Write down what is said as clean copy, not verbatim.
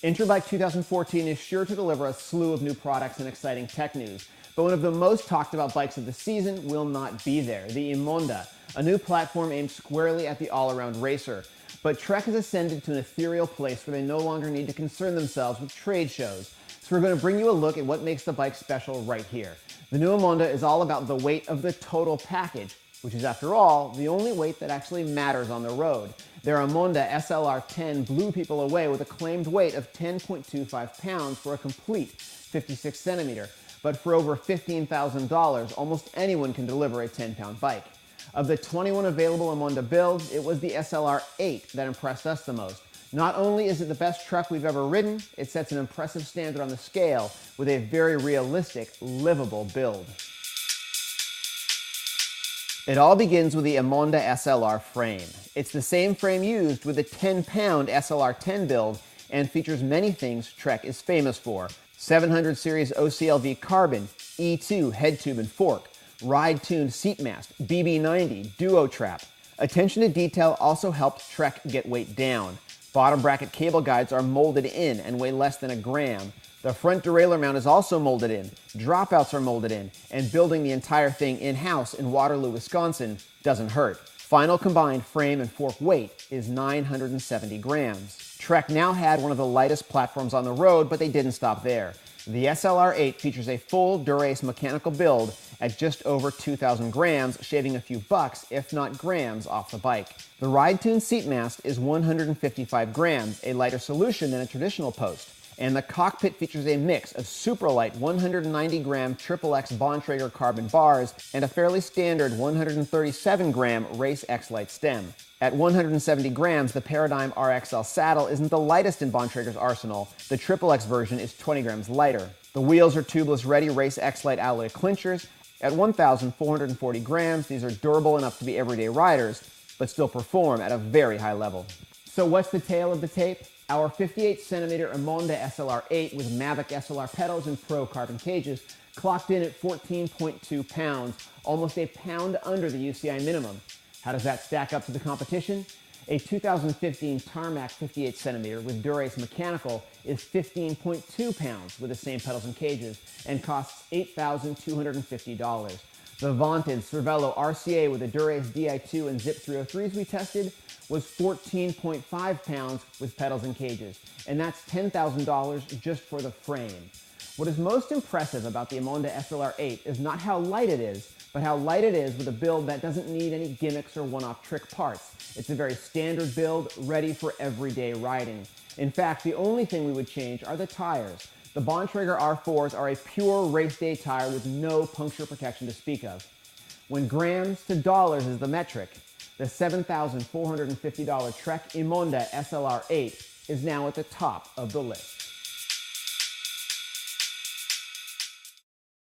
Interbike 2014 is sure to deliver a slew of new products and exciting tech news, but one of the most talked about bikes of the season will not be there, the emonda, a new platform aimed squarely at the all-around racer. But Trek has ascended to an ethereal place where they no longer need to concern themselves with trade shows. So we're going to bring you a look at what makes the bike special right here. The new emonda is all about the weight of the total package, which is, after all, the only weight that actually matters on the road. Their emonda SLR10 blew people away with a claimed weight of 10.25 pounds for a complete 56 centimeter. But for over $15,000, almost anyone can deliver a 10-pound bike. Of the 21 available emonda builds, it was the SLR8 that impressed us the most. Not only is it the best truck we've ever ridden, it sets an impressive standard on the scale with a very realistic, livable build. It all begins with the emonda SLR frame. It's the same frame used with the 10-pound SLR10 build and features many things Trek is famous for. 700 series OCLV carbon, E2 head tube and fork, ride-tuned seat mast, BB90, duo trap. Attention to detail also helped Trek get weight down. Bottom bracket cable guides are molded in and weigh less than a gram. The front derailleur mount is also molded in, dropouts are molded in, and building the entire thing in-house in Waterloo, Wisconsin doesn't hurt. Final combined frame and fork weight is 970 grams. Trek now had one of the lightest platforms on the road, but they didn't stop there. The SLR8 features a full Dura-Ace mechanical build at just over 2,000 grams, shaving a few bucks, if not grams, off the bike. The ride-tuned seat mast is 155 grams, a lighter solution than a traditional post. And the cockpit features a mix of super light 190-gram XXX Bontrager carbon bars and a fairly standard 137-gram Race X Lite stem. At 170 grams, the Paradigm RXL saddle isn't the lightest in Bontrager's arsenal. The XXX version is 20 grams lighter. The wheels are tubeless ready Race X Lite alloy clinchers. At 1,440 grams, these are durable enough to be everyday riders, but still perform at a very high level. So what's the tale of the tape? Our 58cm emonda SLR8 with Mavic SLR pedals and Pro carbon cages clocked in at 14.2 pounds, almost a pound under the UCI minimum. How does that stack up to the competition? A 2015 Tarmac 58cm with Dura-Ace mechanical is 15.2 pounds with the same pedals and cages and costs $8,250. The vaunted Cervelo RCA with the Dura-Ace Di2 and Zip 303s we tested was 14.5 pounds with pedals and cages, and that's $10,000 just for the frame. What is most impressive about the emonda SLR8 is not how light it is, but how light it is with a build that doesn't need any gimmicks or one-off trick parts. It's a very standard build, ready for everyday riding. In fact, the only thing we would change are the tires. The Bontrager R4s are a pure race day tire with no puncture protection to speak of. When grams to dollars is the metric, the $7,450 Trek emonda SLR8 is now at the top of the list.